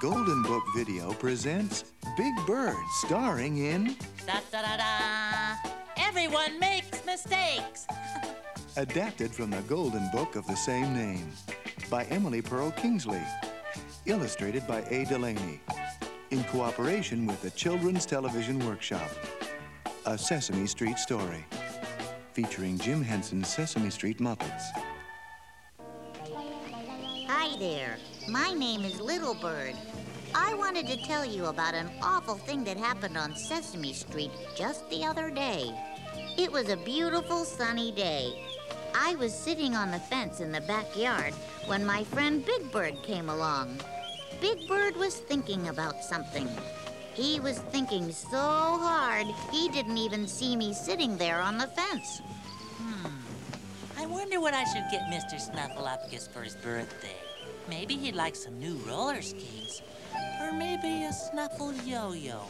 Golden Book Video presents Big Bird, starring in... Da-da-da-da! Everyone makes mistakes! Adapted from the Golden Book of the same name by Emily Pearl Kingsley. Illustrated by A. Delaney. In cooperation with the Children's Television Workshop. A Sesame Street story. Featuring Jim Henson's Sesame Street Muppets. Hi there. My name is Little Bird. I wanted to tell you about an awful thing that happened on Sesame Street just the other day. It was a beautiful sunny day. I was sitting on the fence in the backyard when my friend Big Bird came along. Big Bird was thinking about something. He was thinking so hard, he didn't even see me sitting there on the fence. I wonder what I should get Mr. Snuffleupagus for his birthday. Maybe he'd like some new roller skates. Or maybe a Snuffle yo-yo.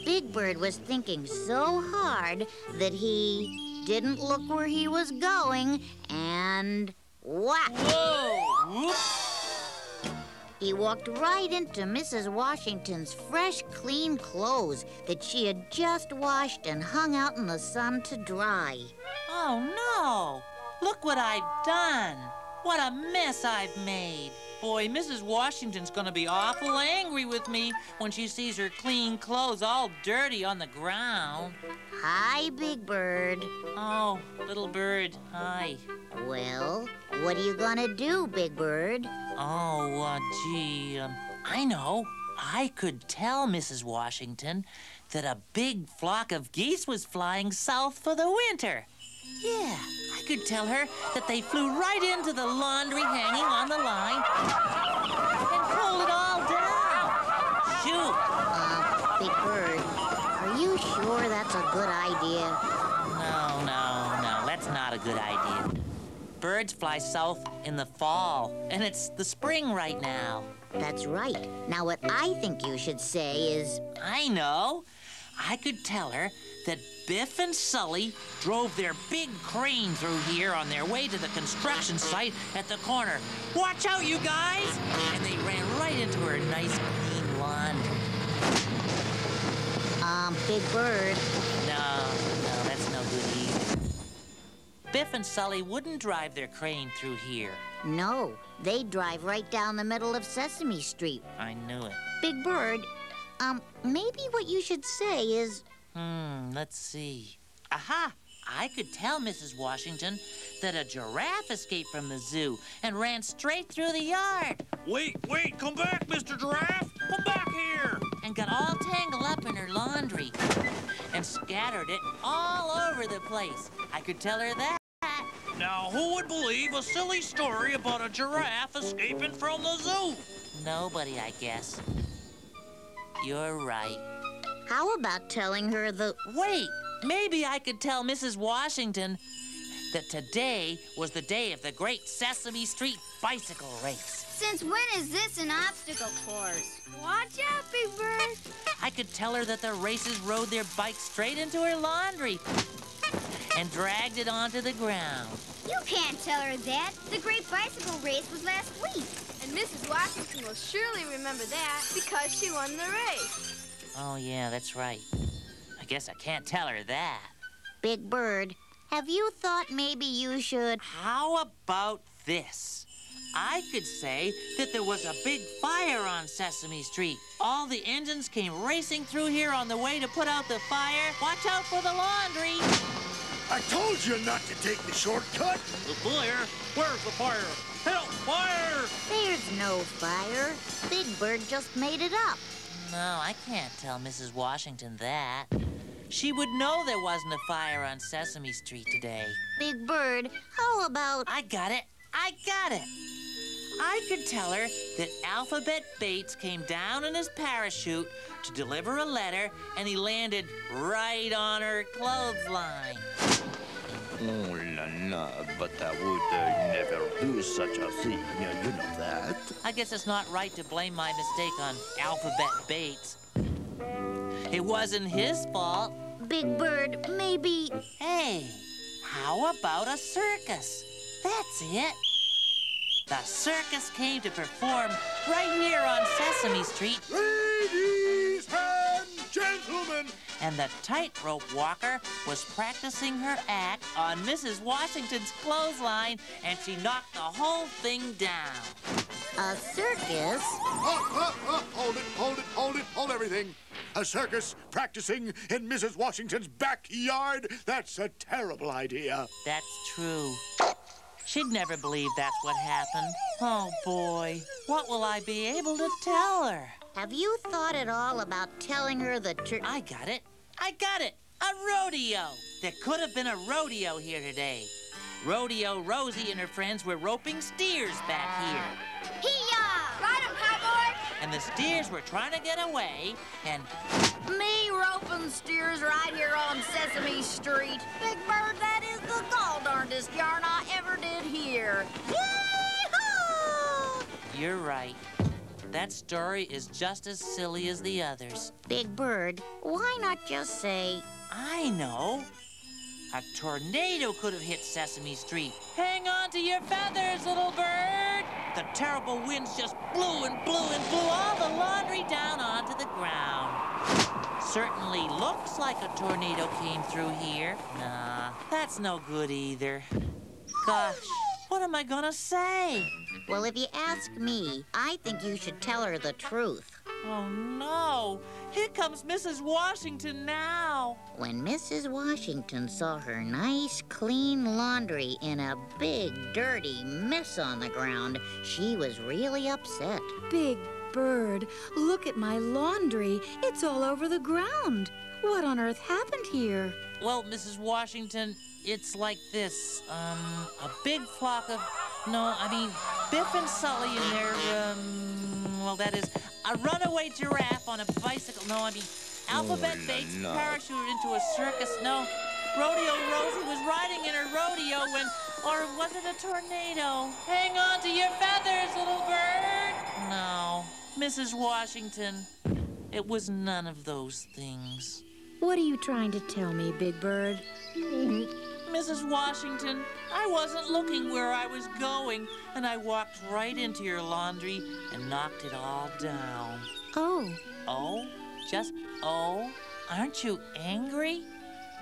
Big Bird was thinking so hard that he didn't look where he was going, and whack! Whoa! Whoop. He walked right into Mrs. Washington's fresh, clean clothes that she had just washed and hung out in the sun to dry. Oh, no! Look what I've done! What a mess I've made! Boy, Mrs. Washington's gonna be awful angry with me when she sees her clean clothes all dirty on the ground. Hi, Big Bird. Oh, Little Bird, hi. Well, what are you gonna do, Big Bird? Oh, gee, I know. I could tell Mrs. Washington that a big flock of geese was flying south for the winter. Yeah, I could tell her that they flew right into the laundry hanging on the line and pulled it all down. Shoot. Big Bird, are you sure that's a good idea? No, that's not a good idea. Birds fly south in the fall, and it's the spring right now. That's right. Now, what I think you should say is... I know. I could tell her that Biff and Sully drove their big crane through here on their way to the construction site at the corner. Watch out, you guys! And they ran right into her nice clean laundry. Big Bird. No, that's no good either. Biff and Sully wouldn't drive their crane through here. No, they drive right down the middle of Sesame Street. I knew it. Big Bird, maybe what you should say is... Let's see. Aha! I could tell Mrs. Washington that a giraffe escaped from the zoo and ran straight through the yard. Wait, come back, Mr. Giraffe! Come back here! And got all tangled up in her laundry and scattered it all over the place. I could tell her that. Now, who would believe a silly story about a giraffe escaping from the zoo? Nobody, I guess. You're right. How about telling her the... Wait, maybe I could tell Mrs. Washington that today was the day of the great Sesame Street bicycle race. Since when is this an obstacle course? Watch out, Big Bird. I could tell her that the racers rode their bikes straight into her laundry and dragged it onto the ground. You can't tell her that. The great bicycle race was last week. And Mrs. Washington will surely remember that because she won the race. Oh, yeah, that's right. I guess I can't tell her that. Big Bird, have you thought maybe you should... How about this? I could say that there was a big fire on Sesame Street. All the engines came racing through here on the way to put out the fire. Watch out for the laundry. I told you not to take the shortcut. The fire? Where's the fire? Help, fire! There's no fire. Big Bird just made it up. No, I can't tell Mrs. Washington that. She would know there wasn't a fire on Sesame Street today. Big Bird, how about... I got it. I could tell her that Alphabet Bates came down in his parachute to deliver a letter, and he landed right on her clothesline. Oh, la la, but I would never do such a thing, you know that. I guess it's not right to blame my mistake on Alphabet Bates. It wasn't his fault. Big Bird, maybe... Hey, how about a circus? That's it. The circus came to perform right here on Sesame Street. Ladies and gentlemen! And the tightrope walker was practicing her act on Mrs. Washington's clothesline, and she knocked the whole thing down. A circus? Hold everything. A circus practicing in Mrs. Washington's backyard? That's a terrible idea. That's true. She'd never believe that's what happened. Oh, boy. What will I be able to tell her? Have you thought at all about telling her the truth? I got it. A rodeo. There could have been a rodeo here today. Rodeo Rosie and her friends were roping steers back here. Hee-yaw! Ride 'em, cowboy! And the steers were trying to get away, and... Me roping steers right here on Sesame Street. Big Bird, that is the gall-darndest yarn I ever did hear. Yee-haw! You're right. That story is just as silly as the others. Big Bird, why not just say... I know. A tornado could have hit Sesame Street. Hang on to your feathers, little bird! The terrible winds just blew and blew and blew all the laundry down onto the ground. Certainly looks like a tornado came through here. Nah, that's no good either. Gosh, what am I gonna say? Well, if you ask me, I think you should tell her the truth. Oh, no. Here comes Mrs. Washington now. When Mrs. Washington saw her nice, clean laundry in a big, dirty mess on the ground, she was really upset. Big Bird, look at my laundry. It's all over the ground. What on earth happened here? Well, Mrs. Washington, it's like this. A big flock of... No, I mean, Biff and Sully and their, well, that is, a runaway giraffe on a bicycle. No, I mean, Alphabet Bates parachuted into a circus. No, Rodeo Rosie was riding in her rodeo when, or was it a tornado? Hang on to your feathers, little bird. No, Mrs. Washington, it was none of those things. What are you trying to tell me, Big Bird? Mrs. Washington, I wasn't looking where I was going, and I walked right into your laundry and knocked it all down. Oh. Oh? Just oh? Aren't you angry?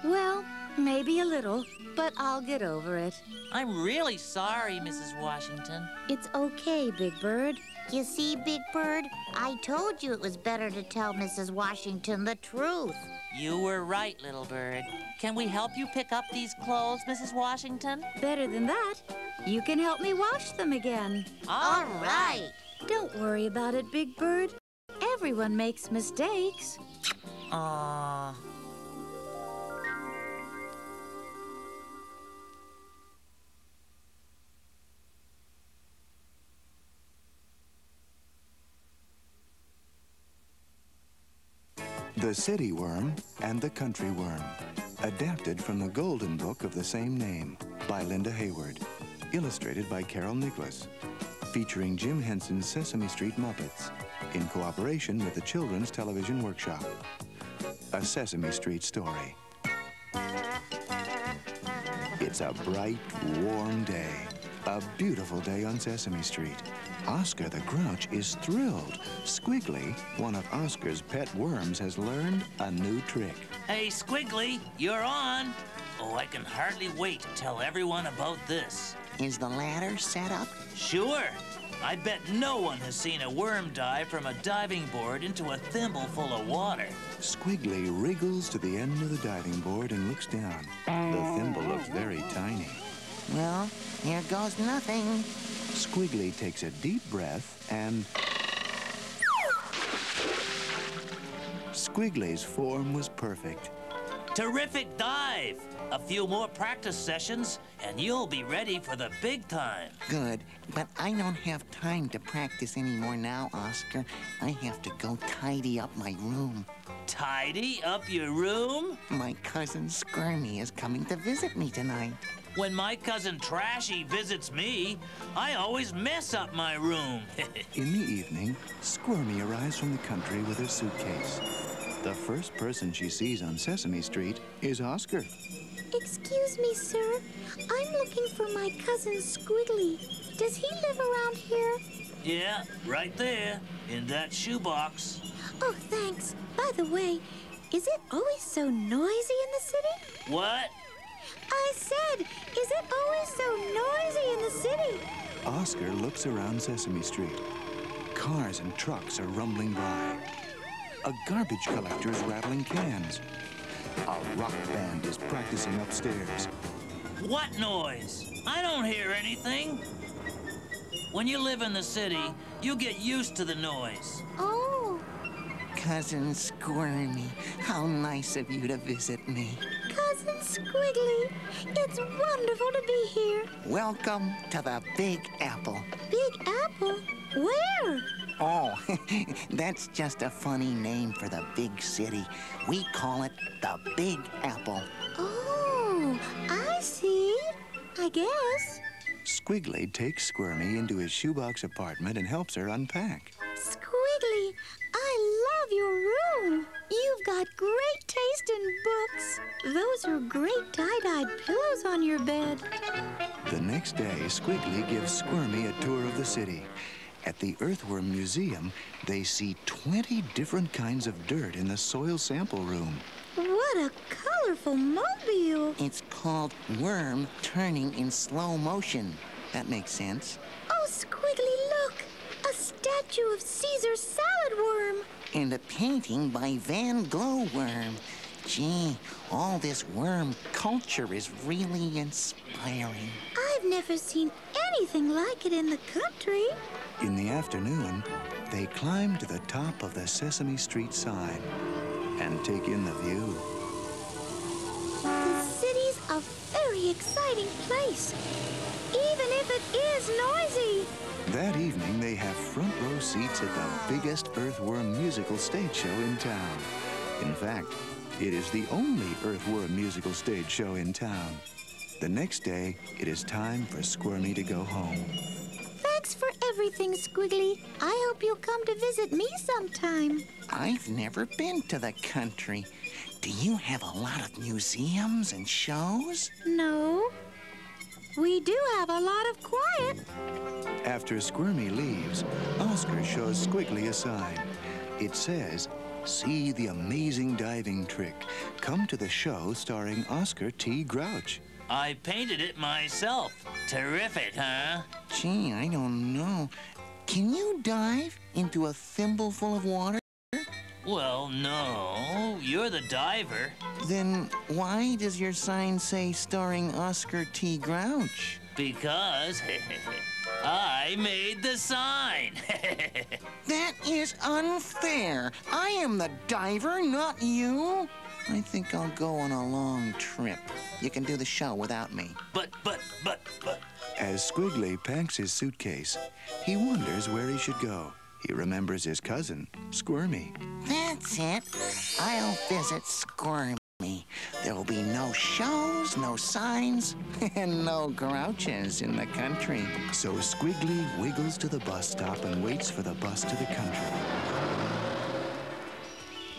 Well, maybe a little, but I'll get over it. I'm really sorry, Mrs. Washington. It's okay, Big Bird. You see, Big Bird, I told you it was better to tell Mrs. Washington the truth. You were right, little bird. Can we help you pick up these clothes, Mrs. Washington? Better than that. You can help me wash them again. All right. Don't worry about it, Big Bird. Everyone makes mistakes. Aww. The City Worm and the Country Worm, adapted from the Golden Book of the same name by Linda Hayward, illustrated by Carol Nicholas, featuring Jim Henson's Sesame Street Muppets, in cooperation with the Children's Television Workshop. A Sesame Street story. It's a bright, warm day. A beautiful day on Sesame Street. Oscar the Grouch is thrilled. Squiggly, one of Oscar's pet worms, has learned a new trick. Hey, Squiggly, you're on. Oh, I can hardly wait to tell everyone about this. Is the ladder set up? Sure. I bet no one has seen a worm dive from a diving board into a thimble full of water. Squiggly wriggles to the end of the diving board and looks down. The thimble looks very tiny. Well, here goes nothing. Squiggly takes a deep breath and... Squiggly's form was perfect. Terrific dive! A few more practice sessions, and you'll be ready for the big time. Good, but I don't have time to practice anymore now, Oscar. I have to go tidy up my room. Tidy up your room? My cousin Squirmy is coming to visit me tonight. When my cousin Trashy visits me, I always mess up my room. In the evening, Squirmy arrives from the country with her suitcase. The first person she sees on Sesame Street is Oscar. Excuse me, sir. I'm looking for my cousin Squiggly. Does he live around here? Yeah, right there, in that shoebox. Oh, thanks. By the way, is it always so noisy in the city? What? I said, is it always so noisy in the city? Oscar looks around Sesame Street. Cars and trucks are rumbling by. A garbage collector is rattling cans. A rock band is practicing upstairs. What noise? I don't hear anything. When you live in the city, you get used to the noise. Oh. Cousin Squirmy, how nice of you to visit me. Cousin Squiggly, it's wonderful to be here. Welcome to the Big Apple. Big Apple? Where? Oh, that's just a funny name for the big city. We call it the Big Apple. Oh, I see. I guess. Squiggly takes Squirmy into his shoebox apartment and helps her unpack. Squiggly, I love your room. You've got great taste in books. Those are great tie-dyed pillows on your bed. The next day, Squiggly gives Squirmy a tour of the city. At the Earthworm Museum, they see 20 different kinds of dirt in the soil sample room. What a colorful mobile. It's called worm turning in slow motion. That makes sense. Oh, Squiggly, look. A statue of Caesar salad worm. And a painting by Van Glowworm. Gee, all this worm culture is really inspiring. I've never seen anything like it in the country. In the afternoon, they climb to the top of the Sesame Street sign and take in the view. The city's a very exciting place, even if it is noisy. That evening, they have front row seats at the biggest Earthworm musical stage show in town. In fact, it is the only Earthworm musical stage show in town. The next day, it is time for Squirmy to go home. Thanks for everything, Squiggly. I hope you'll come to visit me sometime. I've never been to the country. Do you have a lot of museums and shows? No. We do have a lot of quiet. After Squirmy leaves, Oscar shows Squiggly a sign. It says, "See the amazing diving trick. Come to the show starring Oscar T. Grouch." I painted it myself. Terrific, huh? Gee, I don't know. Can you dive into a thimbleful of water? Well, no. You're the diver. Then why does your sign say starring Oscar T. Grouch? Because I made the sign. That is unfair. I am the diver, not you. I think I'll go on a long trip. You can do the show without me. But. As Squiggly packs his suitcase, he wonders where he should go. He remembers his cousin, Squirmy. That's it. I'll visit Squirmy. There'll be no shows, no signs, and no grouches in the country. So Squiggly wiggles to the bus stop and waits for the bus to the country.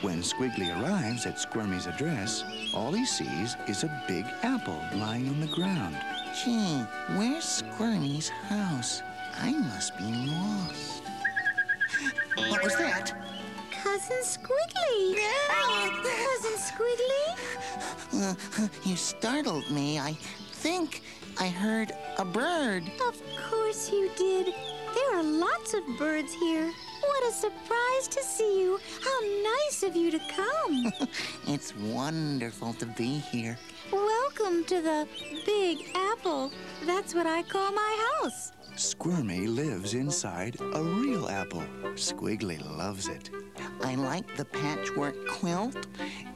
When Squiggly arrives at Squirmy's address, all he sees is a big apple lying on the ground. Gee, where's Squirmy's house? I must be lost. What was that? Cousin Squiggly. Cousin Squiggly? You startled me. I think I heard a bird. Of course you did. There are lots of birds here. What a surprise to see you. How nice of you to come. It's wonderful to be here. Welcome to the Big Apple. That's what I call my house. Squirmy lives inside a real apple. Squiggly loves it. I like the patchwork quilt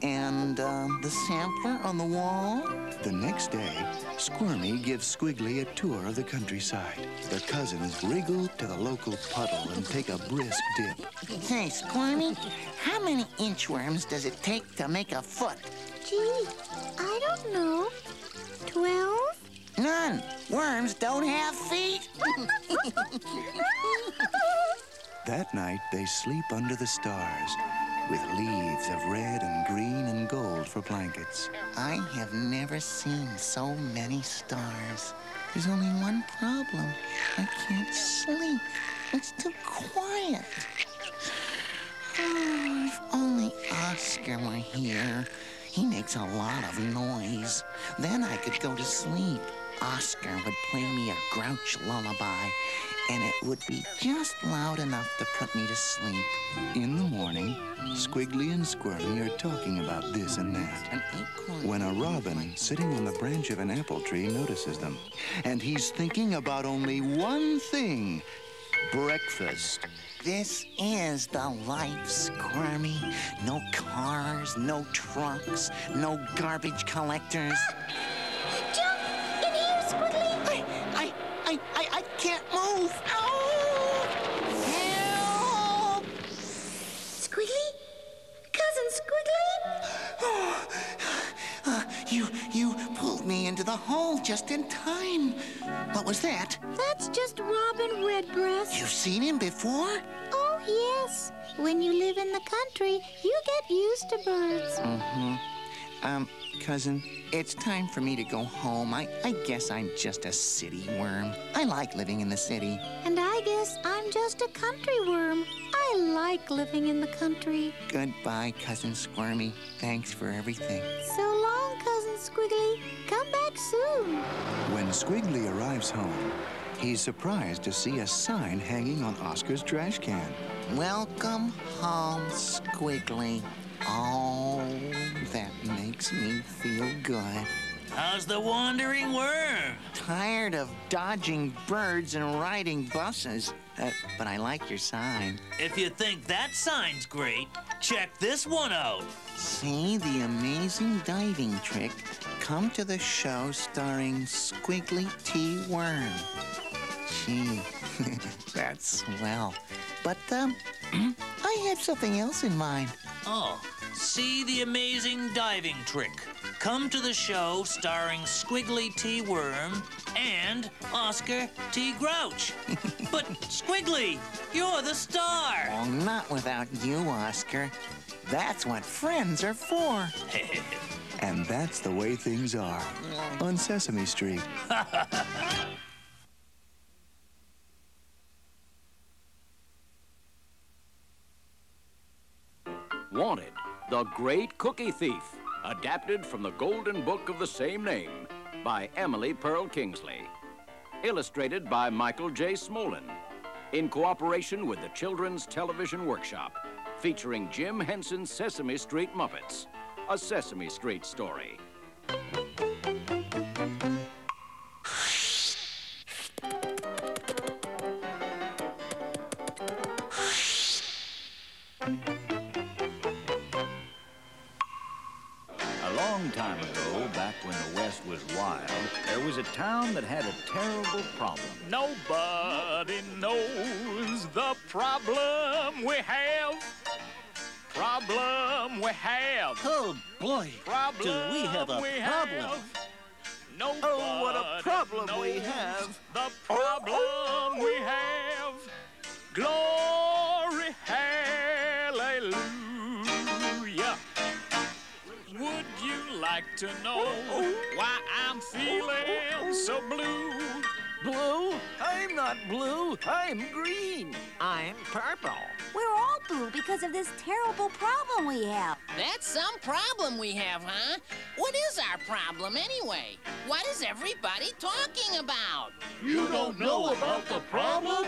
and the sampler on the wall. The next day, Squirmy gives Squiggly a tour of the countryside. The cousins wriggle to the local puddle and take a brisk dip. Hey, Squirmy, how many inchworms does it take to make a foot? Gee, I don't know. 12? None. Worms don't have feet. That night, they sleep under the stars. with leaves of red and green and gold for blankets. I have never seen so many stars. There's only one problem. I can't sleep. It's too quiet. Oh, if only Oscar were here. He makes a lot of noise. Then I could go to sleep. Oscar would play me a grouch lullaby, and it would be just loud enough to put me to sleep. In the morning, Squiggly and Squirmy are talking about this and that. An acorn. When a robin sitting on the branch of an apple tree notices them, and he's thinking about only one thing: breakfast. This is the life, Squirmy. No cars, no trucks, no garbage collectors. Jump! In here, Squiggly! I can't move. Oh! Help! Squiggly? Cousin Squiggly? You pulled me into the hole just in time. What was that? That's just Robin Redbreast. You've seen him before? Oh, yes. When you live in the country, you get used to birds. Cousin, it's time for me to go home. I guess I'm just a city worm. I like living in the city. And I guess I'm just a country worm. I like living in the country. Goodbye, Cousin Squirmy. Thanks for everything. So long, Cousin Squiggly. Come back soon. When Squiggly arrives home, he's surprised to see a sign hanging on Oscar's trash can. Welcome home, Squiggly. Oh, that makes me feel good. How's the wandering worm? Tired of dodging birds and riding buses. But I like your sign. If you think that sign's great, check this one out. See the amazing diving trick. Come to the show starring Squiggly T. Worm. Gee, that's swell. But, I had something else in mind. Oh, see the amazing diving trick. Come to the show starring Squiggly T. Worm and Oscar T. Grouch. But, Squiggly, you're the star. Oh, not without you, Oscar. That's what friends are for. And that's the way things are on Sesame Street. Wanted, The Great Cookie Thief, adapted from the Golden Book of the same name by Emily Pearl Kingsley. Illustrated by Michael J. Smolin, in cooperation with the Children's Television Workshop, featuring Jim Henson's Sesame Street Muppets, a Sesame Street story. Time ago, back when the West was wild, there was a town that had a terrible problem. Nobody knows the problem we have. Problem we have. Oh, boy. Problem Do we have a problem? Oh, what a problem we have. The problem we have. Glory, hallelujah. Would you like to know why I'm feeling so blue? Blue? I'm not blue. I'm green. I'm purple. We're all blue because of this terrible problem we have. That's some problem we have, huh? What is our problem anyway? What is everybody talking about? You don't know about the problem?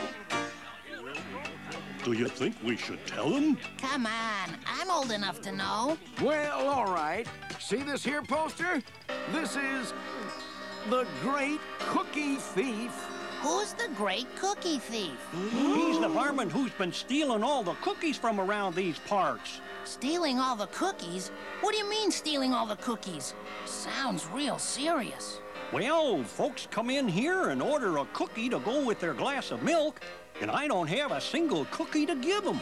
Do you think we should tell them? Come on, I'm old enough to know. Well, all right. See this here poster? This is The Great Cookie Thief. Who's the Great Cookie Thief? He's the varmint who's been stealing all the cookies from around these parts. Stealing all the cookies? What do you mean, stealing all the cookies? Sounds real serious. Well, folks come in here and order a cookie to go with their glass of milk, and I don't have a single cookie to give them.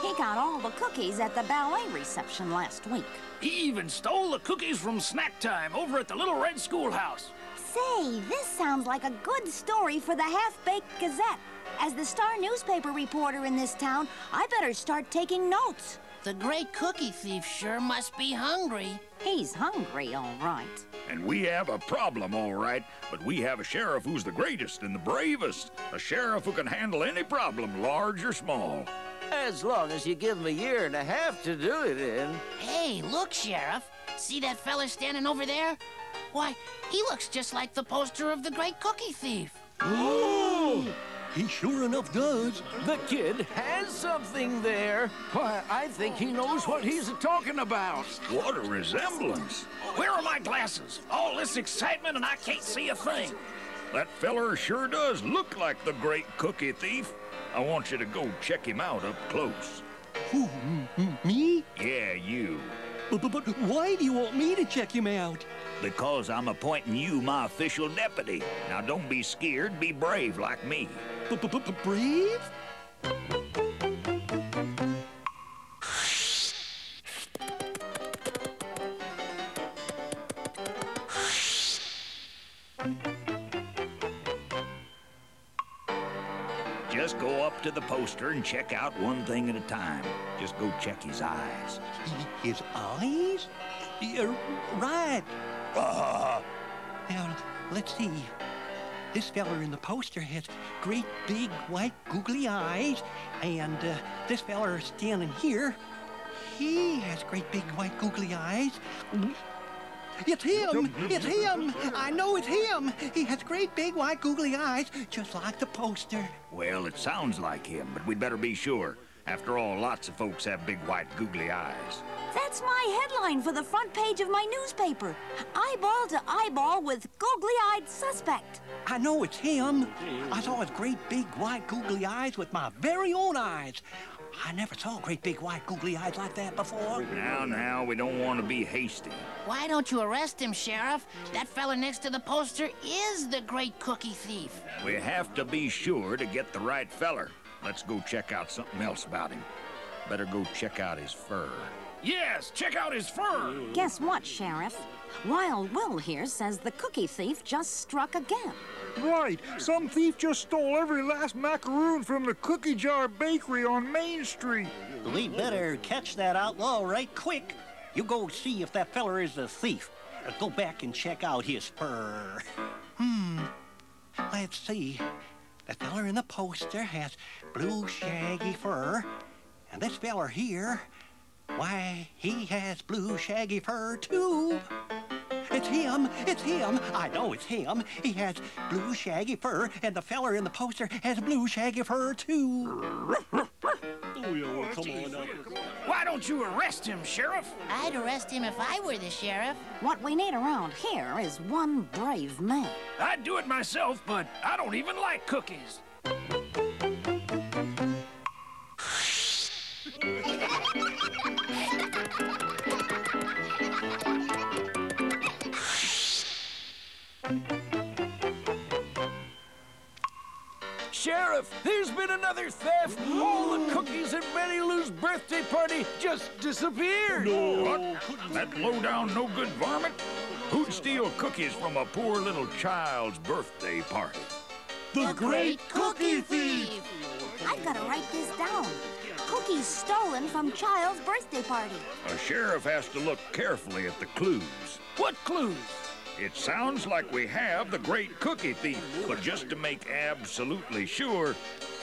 He got all the cookies at the ballet reception last week. He even stole the cookies from snack time over at the Little Red Schoolhouse. Say, this sounds like a good story for the Half-Baked Gazette. As the star newspaper reporter in this town, I better start taking notes. The great cookie thief sure must be hungry. He's hungry, all right. And we have a problem, all right, but we have a sheriff who's the greatest and the bravest. A sheriff who can handle any problem, large or small. As long as you give him a year and a half to do it in. Hey, look, Sheriff. See that fella standing over there? Why, he looks just like the poster of the great cookie thief. Oh! He sure enough does. The kid has something there. Why, I think he knows what he's talking about. What a resemblance. Where are my glasses? All this excitement and I can't see a thing. That feller sure does look like the great cookie thief. I want you to go check him out up close. Who, me? Yeah, you. But why do you want me to check him out? Because I'm appointing you my official deputy. Now, don't be scared. Be brave like me. Brave? Just go up to the poster and check out one thing at a time. Just go check his eyes. His eyes? Right. Now, let's see. This feller in the poster has great big white googly eyes, and this feller standing here, he has great big white googly eyes. It's him! It's him! I know it's him! He has great big white googly eyes, just like the poster. Well, it sounds like him, but we'd better be sure. After all, lots of folks have big white googly eyes. That's my headline for the front page of my newspaper. Eyeball to eyeball with googly-eyed suspect. I know it's him. I saw his great big white googly eyes with my very own eyes. I never saw great big white googly eyes like that before. Now, we don't want to be hasty. Why don't you arrest him, Sheriff? That fella next to the poster is the great cookie thief. We have to be sure to get the right feller. Let's go check out something else about him. Better go check out his fur. Yes, check out his fur. Guess what, Sheriff? Wild Will here says the cookie thief just struck again. Right. Some thief just stole every last macaroon from the Cookie Jar Bakery on Main Street. We better catch that outlaw right quick. You go see if that feller is the thief. Go back and check out his fur. Let's see. That feller in the poster has blue shaggy fur. And this feller here, why, he has blue shaggy fur, too. It's him. It's him. I know it's him. He has blue shaggy fur, and the feller in the poster has blue shaggy fur, too. Oh, yeah, come on up. Why don't you arrest him, Sheriff? I'd arrest him if I were the sheriff. What we need around here is one brave man. I'd do it myself, but I don't even like cookies. Sheriff, there's been another theft. All the cookies at Betty Lou's birthday party just disappeared. What? That low-down, no-good varmint? Who'd steal cookies from a poor little child's birthday party? The great cookie thief! I've got to write this down. Cookies stolen from child's birthday party. A sheriff has to look carefully at the clues. What clues? It sounds like we have the great cookie thief, but just to make absolutely sure,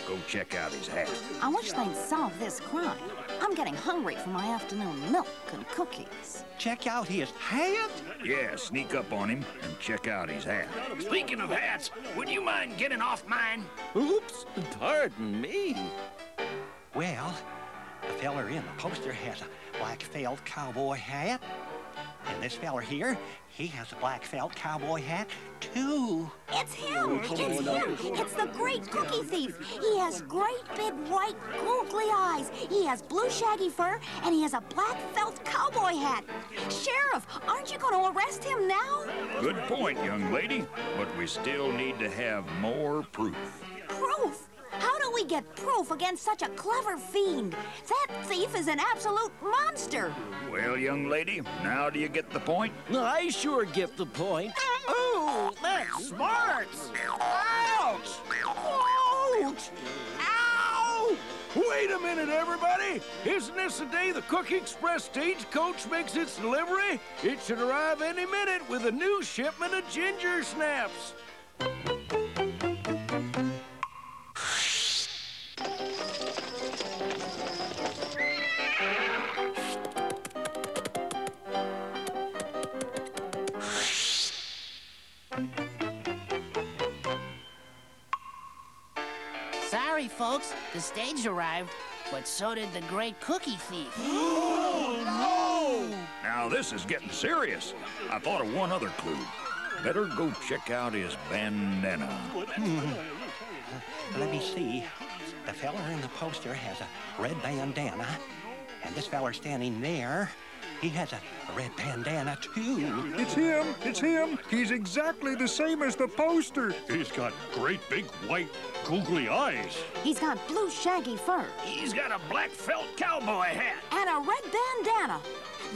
go check out his hat. I wish they'd solve this crime. I'm getting hungry for my afternoon milk and cookies. Check out his hat? Yeah, sneak up on him and check out his hat. Speaking of hats, would you mind getting off mine? Oops, pardon me. Well, the feller in the poster has a black felt cowboy hat. And this feller here, he has a black felt cowboy hat, too. It's him! It's him! It's the great cookie thief! He has great big white googly eyes. He has blue shaggy fur, and he has a black felt cowboy hat. Sheriff, aren't you going to arrest him now? Good point, young lady, but we still need to have more proof. Proof? How do we get proof against such a clever fiend? That thief is an absolute monster. Well, young lady, now do you get the point? I sure get the point. Oh, that smarts! Ouch! Ouch! Ouch! Ow! Wait a minute, everybody! Isn't this the day the Cookie Express stagecoach makes its delivery? It should arrive any minute with a new shipment of ginger snaps. Sorry, folks. The stage arrived, but so did the great cookie thief. Oh, no! Now, this is getting serious. I thought of one other clue. Better go check out his bandana. Let me see. The feller in the poster has a red bandana, and this feller standing there, he has a red bandana, too. It's him. It's him. He's exactly the same as the poster. He's got great big white googly eyes. He's got blue shaggy fur. He's got a black felt cowboy hat. And a red bandana.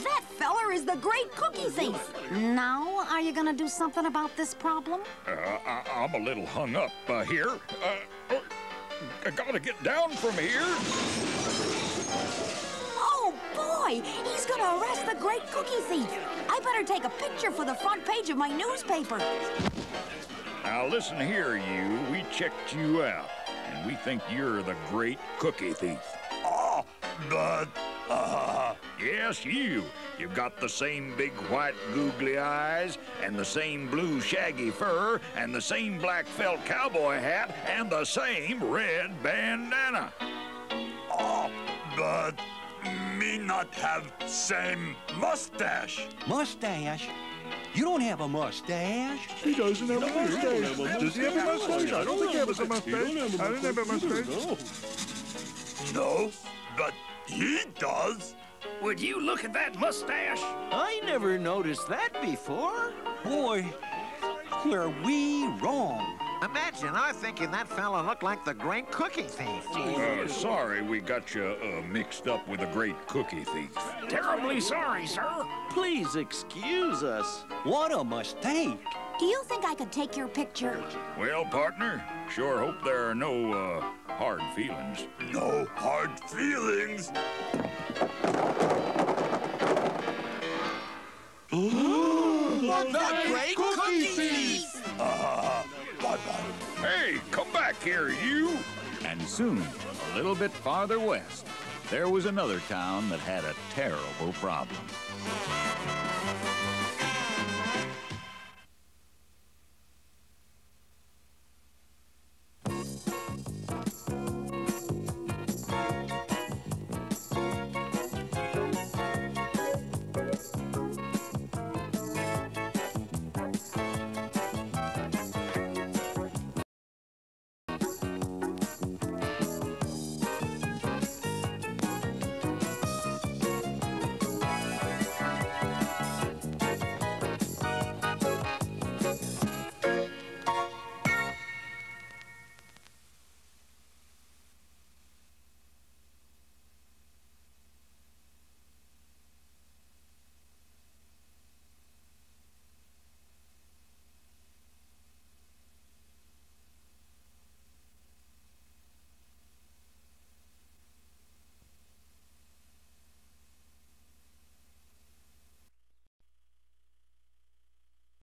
That feller is the great cookie thief. Now, are you gonna do something about this problem? I'm a little hung up here. I gotta get down from here. Oh, boy! He's gonna arrest the great cookie thief. I better take a picture for the front page of my newspaper. Now, listen here, you. We checked you out, and we think you're the great cookie thief. Oh, but... yes, you. You've got the same big white googly eyes, and the same blue shaggy fur, and the same black felt cowboy hat, and the same red bandana. Oh, but me not have same mustache. Mustache? You don't have a mustache. He doesn't have a mustache. Does he have a mustache? I don't think he has a mustache. I don't have a mustache. No, but he does. Would you look at that mustache? I never noticed that before. Boy, were we wrong. Imagine I thinking that fella looked like the great cookie thief. Sorry we got you mixed up with the great cookie thief. Terribly sorry, sir. Please excuse us. What a mistake. Do you think I could take your picture? Well, partner, sure hope there are no hard feelings. No hard feelings? The great cookie thief! Hey, come back here, you! And soon, a little bit farther west, there was another town that had a terrible problem.